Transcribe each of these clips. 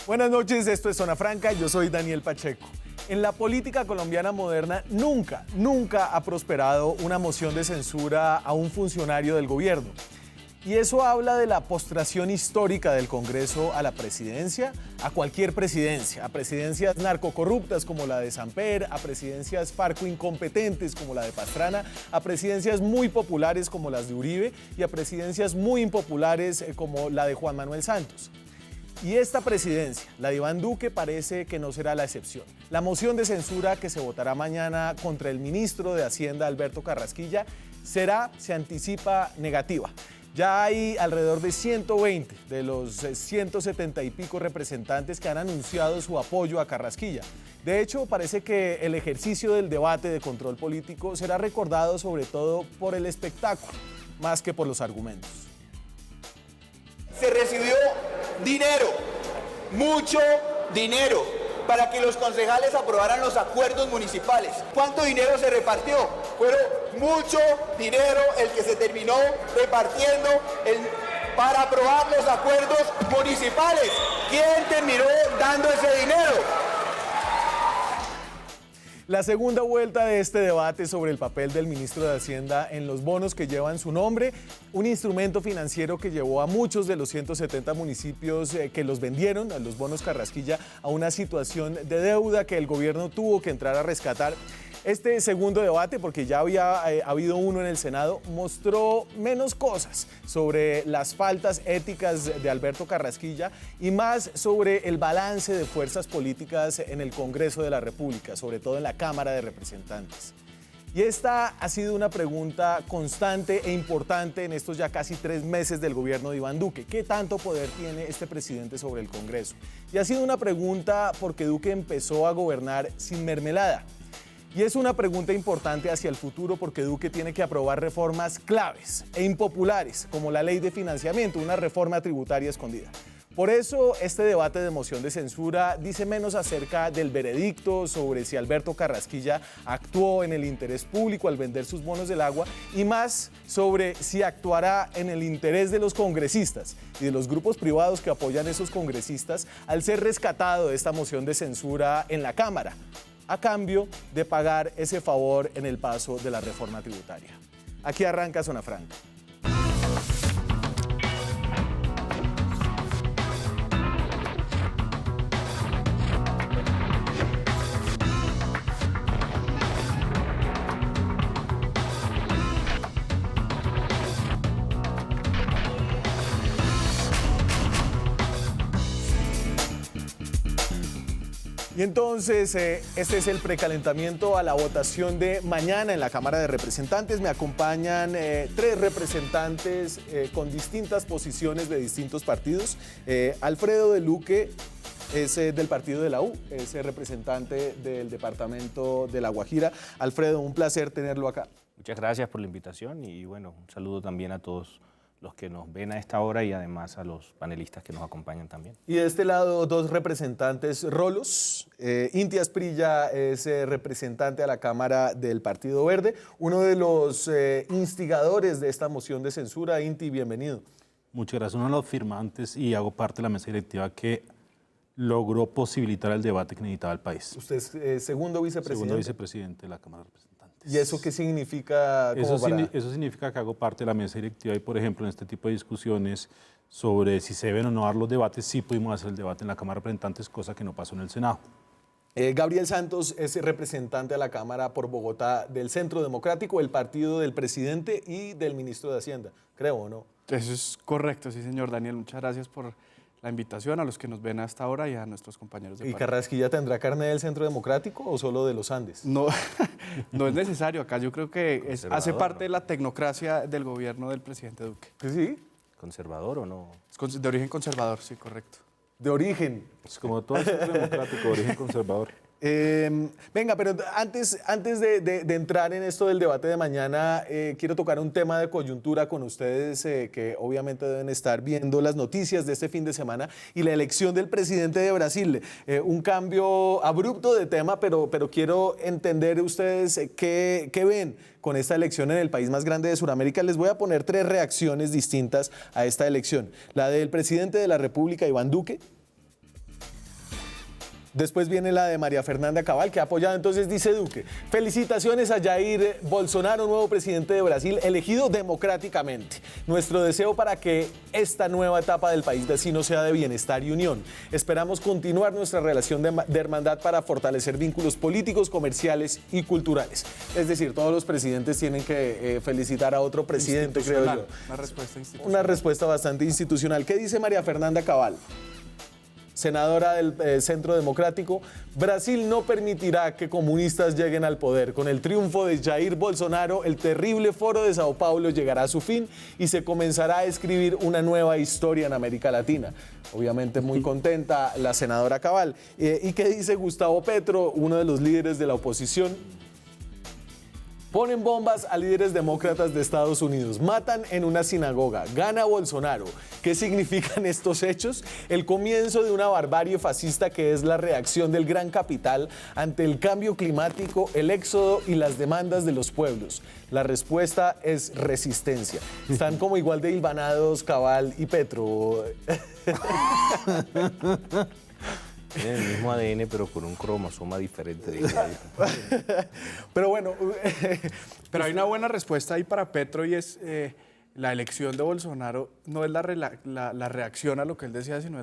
Buenas noches, esto es Zona Franca, yo soy Daniel Pacheco. En la política colombiana moderna nunca ha prosperado una moción de censura a un funcionario del gobierno. Y eso habla de la postración histórica del Congreso a la presidencia, a cualquier presidencia, a presidencias narcocorruptas como la de Samper, a presidencias farco-incompetentes como la de Pastrana, a presidencias muy populares como las de Uribe y a presidencias muy impopulares como la de Juan Manuel Santos. Y esta presidencia, la de Iván Duque, parece que no será la excepción. La moción de censura que se votará mañana contra el ministro de Hacienda, Alberto Carrasquilla, se anticipa negativa. Ya hay alrededor de 120 de los 170 y pico representantes que han anunciado su apoyo a Carrasquilla. De hecho, parece que el ejercicio del debate de control político será recordado sobre todo por el espectáculo, más que por los argumentos. Se recibió dinero, mucho dinero, para que los concejales aprobaran los acuerdos municipales. ¿Cuánto dinero se repartió? Fueron mucho dinero el que se terminó repartiendo para aprobar los acuerdos municipales. ¿Quién terminó dando ese dinero? La segunda vuelta de este debate sobre el papel del ministro de Hacienda en los bonos que llevan su nombre, un instrumento financiero que llevó a muchos de los 170 municipios que los vendieron, a los bonos Carrasquilla, a una situación de deuda que el gobierno tuvo que entrar a rescatar. Este segundo debate, porque ya había habido uno en el Senado, mostró menos cosas sobre las faltas éticas de Alberto Carrasquilla y más sobre el balance de fuerzas políticas en el Congreso de la República, sobre todo en la Cámara de Representantes. Y esta ha sido una pregunta constante e importante en estos ya casi 3 meses del gobierno de Iván Duque. ¿Qué tanto poder tiene este presidente sobre el Congreso? Y ha sido una pregunta porque Duque empezó a gobernar sin mermelada. Y es una pregunta importante hacia el futuro porque Duque tiene que aprobar reformas claves e impopulares, como la ley de financiamiento, una reforma tributaria escondida. Por eso, este debate de moción de censura dice menos acerca del veredicto sobre si Alberto Carrasquilla actuó en el interés público al vender sus bonos del agua y más sobre si actuará en el interés de los congresistas y de los grupos privados que apoyan a esos congresistas al ser rescatado de esta moción de censura en la Cámara, a cambio de pagar ese favor en el paso de la reforma tributaria. Aquí arranca Zona Franca. Y entonces, este es el precalentamiento a la votación de mañana en la Cámara de Representantes. Me acompañan 3 representantes con distintas posiciones de distintos partidos. Alfredo de Luque es del partido de la U, es representante del departamento de La Guajira. Alfredo, un placer tenerlo acá. Muchas gracias por la invitación y bueno, un saludo también a todos los que nos ven a esta hora y además a los panelistas que nos acompañan también. Y de este lado, 2 representantes rolos. Inti Asprilla es representante a la Cámara del Partido Verde, uno de los instigadores de esta moción de censura. Inti, bienvenido. Muchas gracias. Uno de los firmantes y hago parte de la mesa directiva que logró posibilitar el debate que necesitaba el país. Usted es segundo vicepresidente. Segundo vicepresidente de la Cámara de Representantes. ¿Y eso qué significa? Eso significa que hago parte de la mesa directiva y, por ejemplo, en este tipo de discusiones sobre si se deben o no dar los debates, sí pudimos hacer el debate en la Cámara de Representantes, cosa que no pasó en el Senado. Gabriel Santos es representante a la Cámara por Bogotá del Centro Democrático, el partido del presidente y del ministro de Hacienda, creo, ¿o no? Eso es correcto, sí, señor Daniel. Muchas gracias por la invitación a los que nos ven hasta ahora y a nuestros compañeros de ¿Y partido. Carrasquilla tendrá carné del Centro Democrático o solo de los Andes? No, no es necesario acá. Yo creo que hace parte de la tecnocracia del gobierno del presidente Duque. ¿Sí? ¿Conservador o no? Es de origen conservador, sí, correcto. De origen. Es como todo el Centro Democrático, de origen conservador. Venga, pero antes de entrar en esto del debate de mañana, quiero tocar un tema de coyuntura con ustedes que obviamente deben estar viendo las noticias de este fin de semana y la elección del presidente de Brasil. Un cambio abrupto de tema, pero quiero entender ustedes qué ven con esta elección en el país más grande de Sudamérica. Les voy a poner 3 reacciones distintas a esta elección. La del presidente de la República, Iván Duque, Después viene la de María Fernanda Cabal, que ha apoyado. Entonces dice Duque: felicitaciones a Jair Bolsonaro, nuevo presidente de Brasil, elegido democráticamente. Nuestro deseo para que esta nueva etapa del país vecino sea de bienestar y unión. Esperamos continuar nuestra relación de hermandad para fortalecer vínculos políticos, comerciales y culturales. Es decir, todos los presidentes tienen que felicitar a otro presidente, creo yo. Una respuesta institucional. Una respuesta bastante institucional. ¿Qué dice María Fernanda Cabal, senadora del Centro Democrático? Brasil no permitirá que comunistas lleguen al poder. Con el triunfo de Jair Bolsonaro, el terrible foro de Sao Paulo llegará a su fin y se comenzará a escribir una nueva historia en América Latina. Obviamente muy contenta la senadora Cabal. ¿Y qué dice Gustavo Petro, uno de los líderes de la oposición? Ponen bombas a líderes demócratas de Estados Unidos, matan en una sinagoga, gana Bolsonaro. ¿Qué significan estos hechos? El comienzo de una barbarie fascista que es la reacción del gran capital ante el cambio climático, el éxodo y las demandas de los pueblos. La respuesta es resistencia. Están como igual de hilvanados Cabal y Petro. Tienen el mismo ADN, pero con un cromosoma diferente. Pero bueno. Pero hay una buena respuesta ahí para Petro y es la elección de Bolsonaro no es la reacción a lo que él decía, sino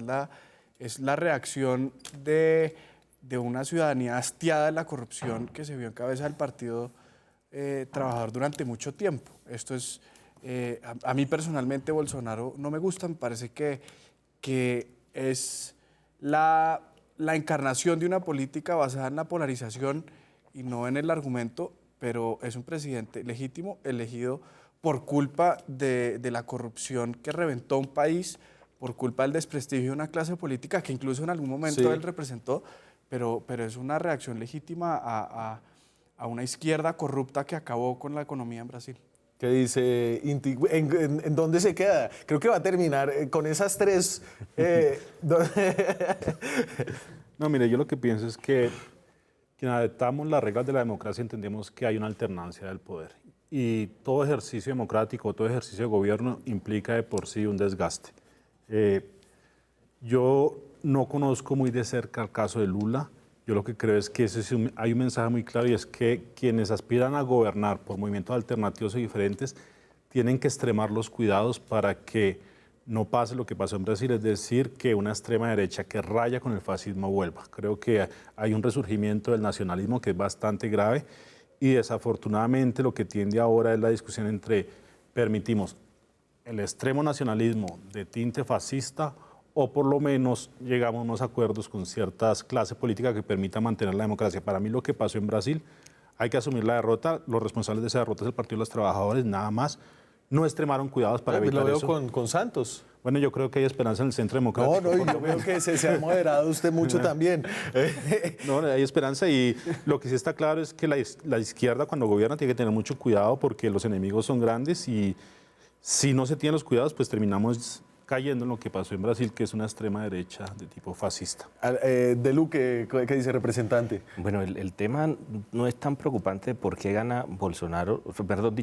es la reacción de una ciudadanía hastiada de la corrupción que se vio en cabeza del Partido Trabajador durante mucho tiempo. Esto es, a mí personalmente Bolsonaro no me gusta, me parece que es la encarnación de una política basada en la polarización y no en el argumento, pero es un presidente legítimo, elegido por culpa de la corrupción que reventó un país, por culpa del desprestigio de una clase política que incluso en algún momento él representó, pero es una reacción legítima a una izquierda corrupta que acabó con la economía en Brasil. ¿Qué dice Inti? ¿En dónde se queda? Creo que va a terminar con esas tres. No, mire, yo lo que pienso es que quienes adaptamos las reglas de la democracia entendemos que hay una alternancia del poder. Y todo ejercicio democrático, todo ejercicio de gobierno implica de por sí un desgaste. Yo no conozco muy de cerca el caso de Lula. Yo lo que creo es que hay un mensaje muy claro y es que quienes aspiran a gobernar por movimientos alternativos y diferentes tienen que extremar los cuidados para que no pase lo que pasó en Brasil, es decir, que una extrema derecha que raya con el fascismo vuelva. Creo que hay un resurgimiento del nacionalismo que es bastante grave y desafortunadamente lo que tiende ahora es la discusión entre permitimos el extremo nacionalismo de tinte fascista o por lo menos llegamos a unos acuerdos con ciertas clases políticas que permitan mantener la democracia. Para mí lo que pasó en Brasil, hay que asumir la derrota, los responsables de esa derrota es el Partido de los Trabajadores, nada más. No extremaron cuidados para evitar lo eso. veo con Santos. Bueno, yo creo que hay esperanza en el Centro Democrático. No, yo veo que se ha moderado usted mucho también. No, hay esperanza y lo que sí está claro es que la izquierda cuando gobierna tiene que tener mucho cuidado porque los enemigos son grandes y si no se tienen los cuidados, pues terminamos cayendo en lo que pasó en Brasil, que es una extrema derecha de tipo fascista. De Luque, ¿qué dice representante? Bueno, el tema no es tan preocupante por qué gana Bolsonaro, mejor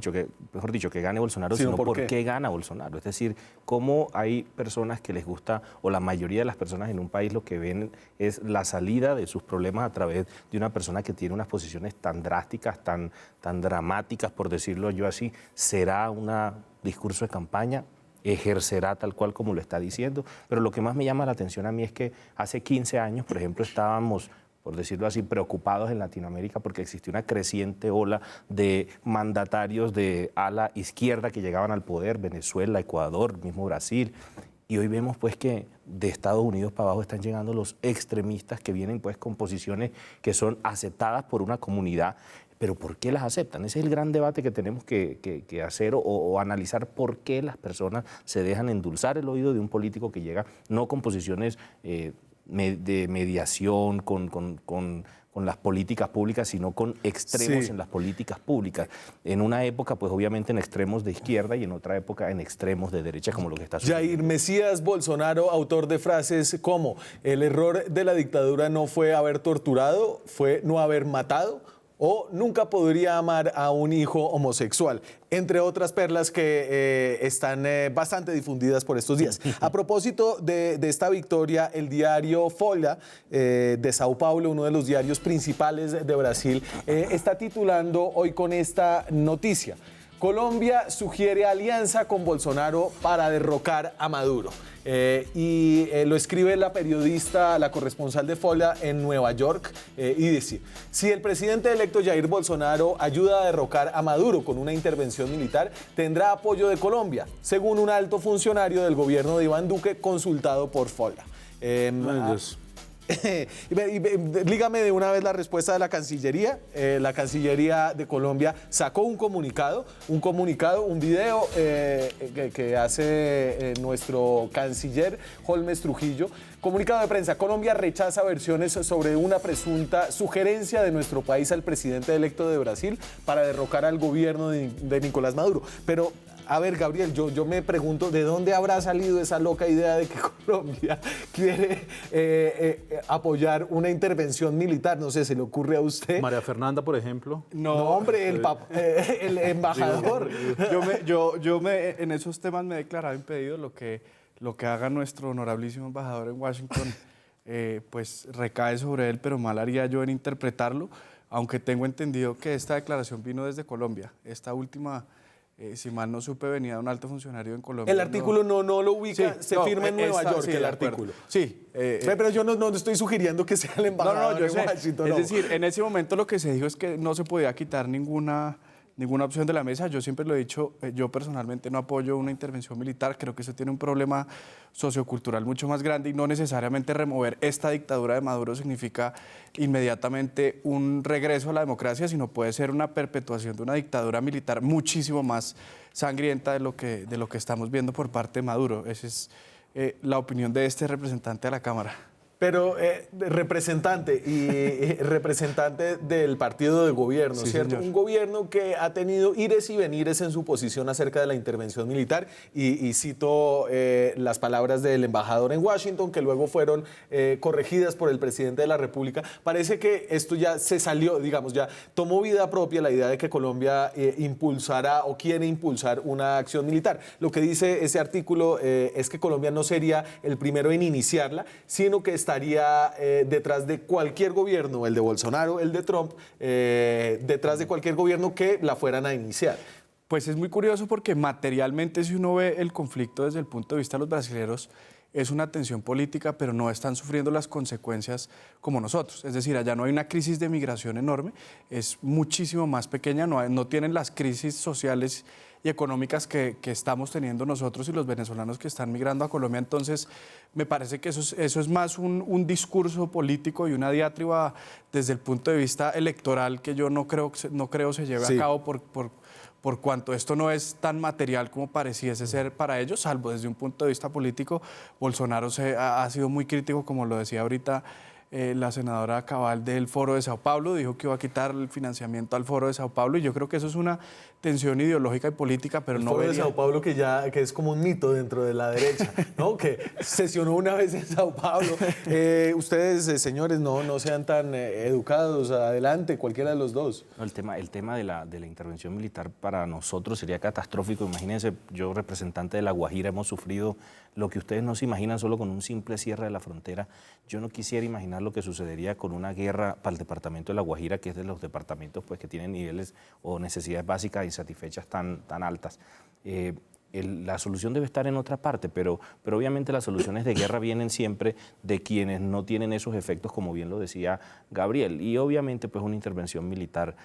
dicho, que gane Bolsonaro, sino por qué gana Bolsonaro. Es decir, cómo hay personas que les gusta, o la mayoría de las personas en un país lo que ven es la salida de sus problemas a través de una persona que tiene unas posiciones tan drásticas, tan dramáticas, por decirlo yo así. ¿Será un discurso de campaña? ¿Ejercerá tal cual como lo está diciendo? Pero lo que más me llama la atención a mí es que hace 15 años, por ejemplo, estábamos, por decirlo así, preocupados en Latinoamérica porque existía una creciente ola de mandatarios de ala izquierda que llegaban al poder, Venezuela, Ecuador, mismo Brasil. Y hoy vemos pues que de Estados Unidos para abajo están llegando los extremistas que vienen pues con posiciones que son aceptadas por una comunidad. Pero ¿por qué las aceptan? Ese es el gran debate que tenemos que hacer o analizar por qué las personas se dejan endulzar el oído de un político que llega no con posiciones de mediación, con las políticas públicas, sino con extremos en las políticas públicas. En una época, pues obviamente en extremos de izquierda y en otra época en extremos de derecha, como lo que está sucediendo. Jair Mesías Bolsonaro, autor de frases como: el error de la dictadura no fue haber torturado, fue no haber matado. o nunca podría amar a un hijo homosexual, entre otras perlas que están bastante difundidas por estos días. A propósito de esta victoria, el diario Folha de Sao Paulo, uno de los diarios principales de Brasil, está titulando hoy con esta noticia: Colombia sugiere alianza con Bolsonaro para derrocar a Maduro. Lo escribe la periodista, la corresponsal de Folha en Nueva York, y dice: si el presidente electo Jair Bolsonaro ayuda a derrocar a Maduro con una intervención militar, tendrá apoyo de Colombia, según un alto funcionario del gobierno de Iván Duque consultado por Folha. Dígame de una vez la respuesta de la Cancillería. La Cancillería de Colombia sacó un comunicado, un video que hace nuestro canciller Holmes Trujillo. Comunicado de prensa: Colombia rechaza versiones sobre una presunta sugerencia de nuestro país al presidente electo de Brasil para derrocar al gobierno de Nicolás Maduro. Pero, a ver, Gabriel, yo me pregunto, ¿de dónde habrá salido esa loca idea de que Colombia quiere apoyar una intervención militar? No sé, ¿se le ocurre a usted? María Fernanda, por ejemplo. No, hombre, el embajador. Yo en esos temas me he declarado impedido. Lo que haga nuestro honorabilísimo embajador en Washington, pues recae sobre él, pero mal haría yo en interpretarlo, aunque tengo entendido que esta declaración vino desde Colombia. Esta última, si mal no supe, venía de un alto funcionario en Colombia. El artículo no lo ubica, sí, firma en Nueva York, sí, el artículo. Sí. Pero yo no estoy sugiriendo que sea el embajador yo en Washington. Es decir, en ese momento lo que se dijo es que no se podía quitar ninguna opción de la mesa. Yo siempre lo he dicho, yo personalmente no apoyo una intervención militar. Creo que eso tiene un problema sociocultural mucho más grande, y no necesariamente remover esta dictadura de Maduro significa inmediatamente un regreso a la democracia, sino puede ser una perpetuación de una dictadura militar muchísimo más sangrienta de lo que estamos viendo por parte de Maduro. Esa es la opinión de este representante a la Cámara. Pero representante del partido de gobierno, Sí, ¿cierto? señor. Un gobierno que ha tenido ires y venires en su posición acerca de la intervención militar, y cito las palabras del embajador en Washington, que luego fueron corregidas por el presidente de la República. Parece que esto ya se salió, digamos, ya tomó vida propia la idea de que Colombia impulsará o quiere impulsar una acción militar. Lo que dice ese artículo es que Colombia no sería el primero en iniciarla, sino que estaría detrás de cualquier gobierno, el de Bolsonaro, el de Trump, detrás de cualquier gobierno que la fueran a iniciar. Pues es muy curioso porque materialmente, si uno ve el conflicto desde el punto de vista de los brasileños, es una tensión política, pero no están sufriendo las consecuencias como nosotros. Es decir, allá no hay una crisis de migración enorme, es muchísimo más pequeña, no tienen las crisis sociales y económicas que estamos teniendo nosotros y los venezolanos que están migrando a Colombia. Entonces, me parece que eso es más un discurso político y una diatriba desde el punto de vista electoral que yo no creo se lleve a cabo por cuanto esto no es tan material como pareciese ser para ellos, salvo desde un punto de vista político. Bolsonaro ha sido muy crítico, como lo decía ahorita la senadora Cabal del Foro de Sao Paulo, dijo que iba a quitar el financiamiento al Foro de Sao Paulo, y yo creo que eso es una tensión ideológica y política, pero no Foro de Sao Paulo que es como un mito dentro de la derecha, ¿no? Que sesionó una vez en Sao Paulo. Ustedes, señores, no sean tan educados, adelante, cualquiera de los dos. No, el tema de la intervención militar para nosotros sería catastrófico. Imagínense, yo, representante de La Guajira, hemos sufrido lo que ustedes no se imaginan solo con un simple cierre de la frontera. Yo no quisiera imaginar lo que sucedería con una guerra para el departamento de La Guajira, que es de los departamentos pues, que tienen niveles o necesidades básicas insatisfechas tan altas. La solución debe estar en otra parte, pero obviamente las soluciones de guerra vienen siempre de quienes no tienen esos efectos, como bien lo decía Gabriel. Y obviamente pues una intervención militar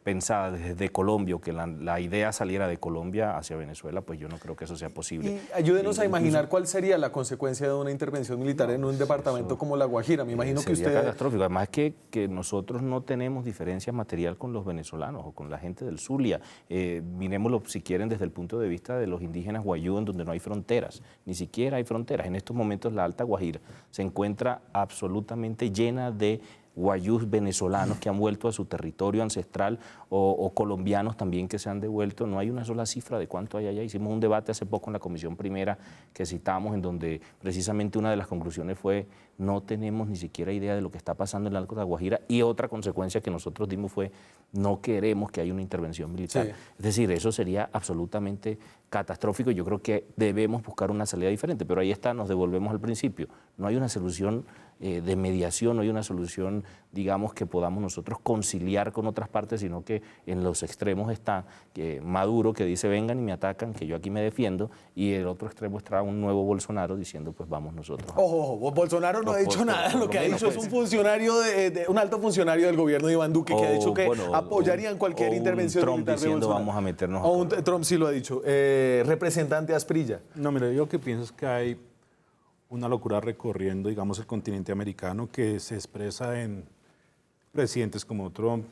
pensada desde Colombia, o que la idea saliera de Colombia hacia Venezuela, pues yo no creo que eso sea posible. Y ayúdenos a imaginar cuál sería la consecuencia de una intervención militar en un departamento como La Guajira. Me imagino que sería catastrófico. Además que nosotros no tenemos diferencia material con los venezolanos o con la gente del Zulia. Mirémoslo, si quieren, desde el punto de vista de los indígenas guayú, en donde no hay fronteras, ni siquiera hay fronteras. En estos momentos la Alta Guajira se encuentra absolutamente llena de guayús venezolanos que han vuelto a su territorio ancestral o colombianos también que se han devuelto. No hay una sola cifra de cuánto hay allá. Hicimos un debate hace poco en la Comisión Primera que citamos, en donde precisamente una de las conclusiones fue no tenemos ni siquiera idea de lo que está pasando en la Guajira, y otra consecuencia que nosotros dimos fue no queremos que haya una intervención militar. Sí. Es decir, eso sería absolutamente catastrófico y yo creo que debemos buscar una salida diferente, pero ahí está, nos devolvemos al principio. No hay una solución de mediación, no hay una solución, digamos, que podamos nosotros conciliar con otras partes, sino que en los extremos está Maduro, que dice vengan y me atacan, que yo aquí me defiendo, y el otro extremo está un nuevo Bolsonaro diciendo pues vamos nosotros. Ojo, Bolsonaro no ha dicho nada, lo que ha dicho es un funcionario, un alto funcionario del gobierno de Iván Duque, que ha dicho que apoyarían cualquier intervención Trump militar diciendo de Bolsonaro. Vamos a meternos o un Trump sí lo ha dicho. Representante Asprilla. No, mire, yo lo que pienso es que hay una locura recorriendo, digamos, el continente americano que se expresa en presidentes como Trump,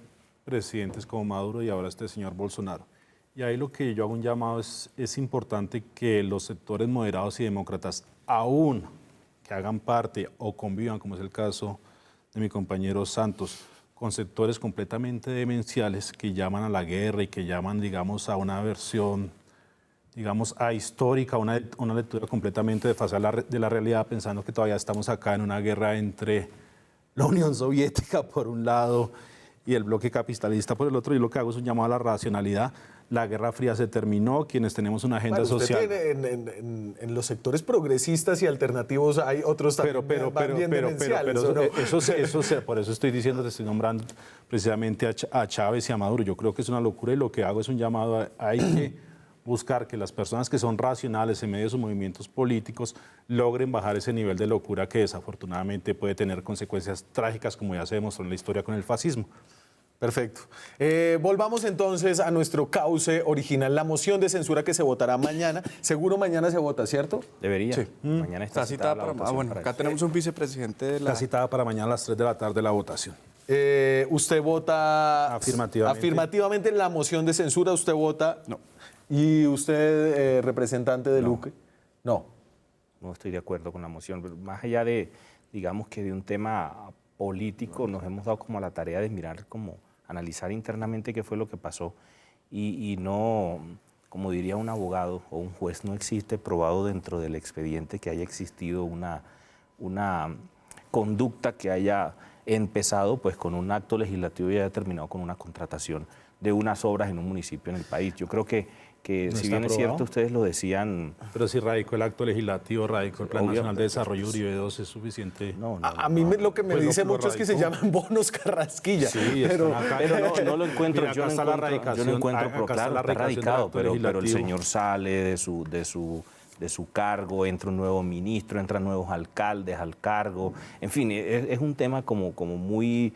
presidentes como Maduro y ahora este señor Bolsonaro. Y ahí lo que yo hago un llamado es importante que los sectores moderados y demócratas, aún que hagan parte o convivan, como es el caso de mi compañero Santos, con sectores completamente demenciales que llaman a la guerra y que llaman, digamos, a una versión, digamos, ahistórica, una lectura completamente desfasada de la realidad, pensando que todavía estamos acá en una guerra entre la Unión Soviética por un lado y el bloque capitalista por el otro. Y lo que hago es un llamado a la racionalidad. La Guerra Fría se terminó, quienes tenemos una agenda social. En los sectores progresistas y alternativos hay otros también por eso estoy diciendo, te estoy nombrando precisamente a Chávez y a Maduro. Yo creo que es una locura y lo que hago es un llamado hay que buscar que las personas que son racionales en medio de sus movimientos políticos logren bajar ese nivel de locura que desafortunadamente puede tener consecuencias trágicas, como ya se demostró en la historia con el fascismo. Perfecto. Volvamos entonces a nuestro cauce original, la moción de censura que se votará mañana. Seguro mañana se vota, ¿cierto? Debería. Sí. Mañana está citada para bueno, acá tenemos un vicepresidente de la... Está citada para mañana a las 3 de la tarde la votación. ¿Usted vota afirmativamente en la moción de censura? ¿Usted vota? No. ¿Y usted, representante de Luque? No. No estoy de acuerdo con la moción. Pero más allá de, digamos que de un tema político, nos hemos dado como a la tarea de mirar, como analizar internamente qué fue lo que pasó y no, como diría un abogado o un juez, no existe probado dentro del expediente que haya existido una conducta que haya empezado pues con un acto legislativo y haya terminado con una contratación de unas obras en un municipio en el país. Yo creo que ¿No si bien es cierto, ustedes lo decían... Pero si radicó el acto legislativo, radicó el Plan Nacional de Desarrollo Uribe II, ¿es suficiente? A mí lo que me dice mucho es que se llaman bonos Carrasquilla. Sí, pero no lo encuentro. Mira, yo no encuentro, claro, está radicado, pero el señor sale de su cargo, entra un nuevo ministro, entran nuevos alcaldes al cargo. En fin, es un tema como muy...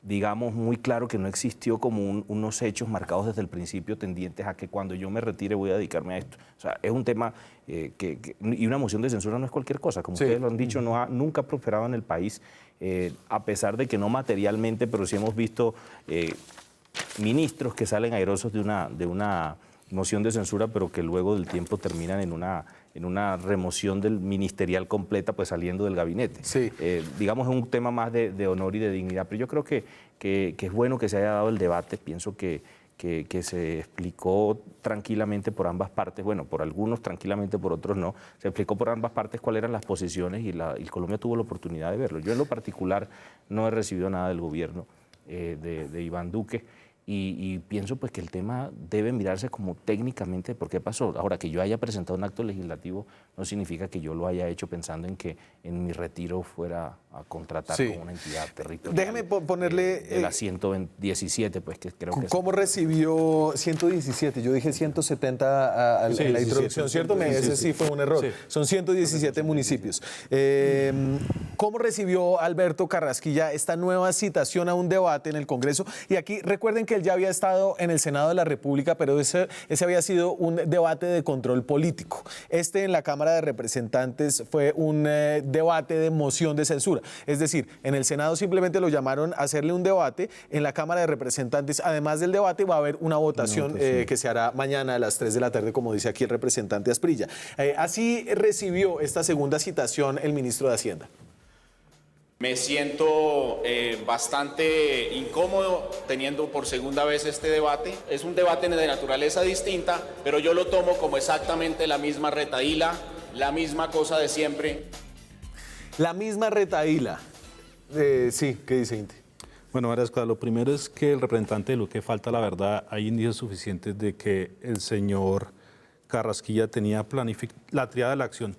digamos, muy claro que no existió como unos hechos marcados desde el principio tendientes a que cuando yo me retire voy a dedicarme a esto. O sea, es un tema y una moción de censura no es cualquier cosa. Como ustedes lo han dicho, nunca ha prosperado en el país, a pesar de que no materialmente, pero sí hemos visto ministros que salen airosos de una moción de censura, pero que luego del tiempo terminan en una remoción del ministerial completa, pues saliendo del gabinete. Sí. Digamos, es un tema más de honor y de dignidad, pero yo creo que es bueno que se haya dado el debate. Pienso que se explicó tranquilamente por ambas partes, bueno, por algunos tranquilamente, por otros no, se explicó por ambas partes cuáles eran las posiciones y Colombia tuvo la oportunidad de verlo. Yo en lo particular no he recibido nada del gobierno de Iván Duque. Y pienso pues que el tema debe mirarse como técnicamente por qué pasó. Ahora, que yo haya presentado un acto legislativo no significa que yo lo haya hecho pensando en que en mi retiro fuera a contratar con una entidad territorial. Déjeme ponerle... de la 117, pues que creo que... ¿Cómo recibió 117? Yo dije 170 en la introducción, ¿cierto? Ese sí fue un error. Sí. Son 117 municipios. ¿Cómo recibió Alberto Carrasquilla esta nueva citación a un debate en el Congreso? Y aquí recuerden que él ya había estado en el Senado de la República, pero ese había sido un debate de control político. En la Cámara de Representantes fue un debate de moción de censura. Es decir, en el Senado simplemente lo llamaron a hacerle un debate. En la Cámara de Representantes, además del debate, va a haber una votación que se hará mañana a las 3 de la tarde, como dice aquí el representante Asprilla. Así recibió esta segunda citación el ministro de Hacienda. Me siento bastante incómodo teniendo por segunda vez este debate. Es un debate de naturaleza distinta, pero yo lo tomo como exactamente la misma retahíla, la misma cosa de siempre. La misma retahíla. Sí, ¿qué dice Inti? Bueno, varias cosas. Lo primero es que el representante de Luque falta la verdad. Hay indicios suficientes de que el señor Carrasquilla tenía la triada de la acción.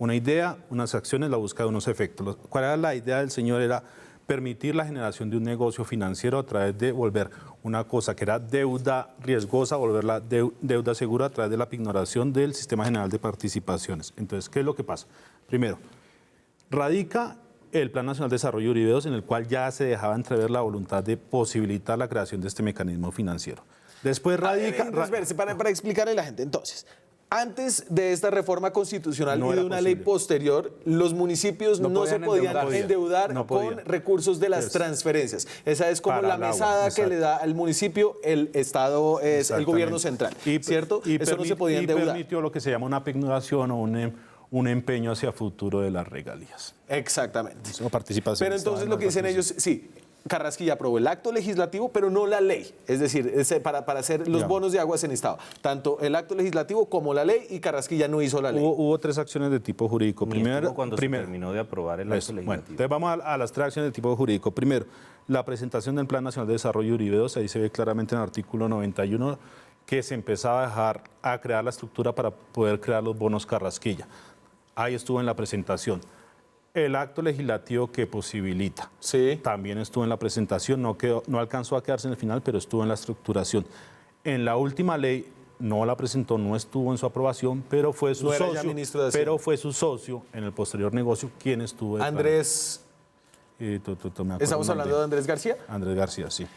Una idea, unas acciones, la búsqueda de unos efectos. ¿Cuál era la idea del señor? Era permitir la generación de un negocio financiero a través de volver una cosa que era deuda riesgosa, volverla deuda segura a través de la ignoración del Sistema General de Participaciones. Entonces, ¿qué es lo que pasa? Primero, radica el Plan Nacional de Desarrollo de Uribedos, en el cual ya se dejaba entrever la voluntad de posibilitar la creación de este mecanismo financiero. Después radica... Para explicarle a la gente, entonces, antes de esta reforma constitucional No y de era una posible. ley posterior, los municipios no se podían endeudar No con podían. recursos de las Pues, transferencias. Esa es como para la el agua, mesada que exacto. le da al municipio el Estado, es el gobierno central, ¿cierto? Eso no se podía endeudar. Y permitió lo que se llama una pignoración o un empeño hacia futuro de las regalías. Exactamente. O participación. Pero entonces lo que dicen ellos, sí, Carrasquilla aprobó el acto legislativo, pero no la ley. Es decir, para hacer los bonos de agua se necesitaba tanto el acto legislativo como la ley, y Carrasquilla no hizo la ley. Hubo tres acciones de tipo jurídico. Primero, cuando se terminó de aprobar el acto Eso, legislativo. bueno, entonces vamos a las tres acciones de tipo jurídico. Primero, la presentación del Plan Nacional de Desarrollo de Uribedos. Ahí se ve claramente en el artículo 91 que se empezaba a crear la estructura para poder crear los bonos Carrasquilla. Ahí estuvo en la presentación. El acto legislativo que posibilita. Sí. También estuvo en la presentación, no alcanzó a quedarse en el final, pero estuvo en la estructuración. En la última ley no la presentó, no estuvo en su aprobación, pero fue su No era ya socio. ministro de Hacienda. Pero fue su socio en el posterior negocio quien estuvo detrás. Andrés, Me acuerdo ¿estamos el hablando de Andrés García? Andrés García, sí.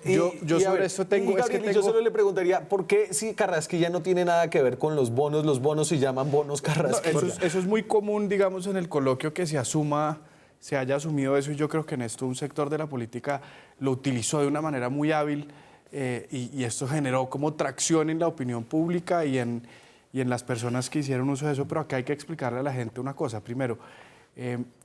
Yo a sobre ver, esto tengo- y es que Gabriel, yo tengo- solo le preguntaría, ¿por qué si Carrasquilla no tiene nada que ver con los bonos se llaman bonos No, Carrasquilla? eso es muy común, digamos, en el coloquio que se haya asumido eso, y yo creo que en esto un sector de la política lo utilizó de una manera muy hábil, y esto generó como tracción en la opinión pública y en las personas que hicieron uso de eso, pero acá hay que explicarle a la gente una cosa. Primero,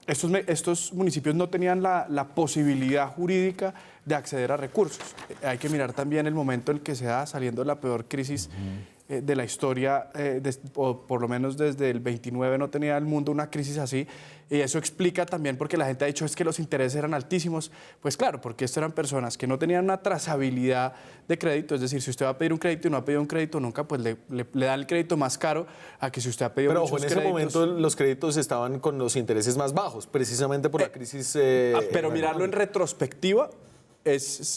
estos municipios no tenían la posibilidad jurídica de acceder a recursos. Hay que mirar también el momento en que se da saliendo de la peor crisis de la historia, o por lo menos desde el 29 no tenía el mundo una crisis así, y eso explica también porque la gente ha dicho es que los intereses eran altísimos. Pues claro, porque esto eran personas que no tenían una trazabilidad de crédito, es decir, si usted va a pedir un crédito y no ha pedido un crédito nunca, pues le dan el crédito más caro a que si usted ha pedido Pero muchos ojo, en ese créditos. momento los créditos estaban con los intereses más bajos, precisamente por la crisis. Pero mirarlo en retrospectiva,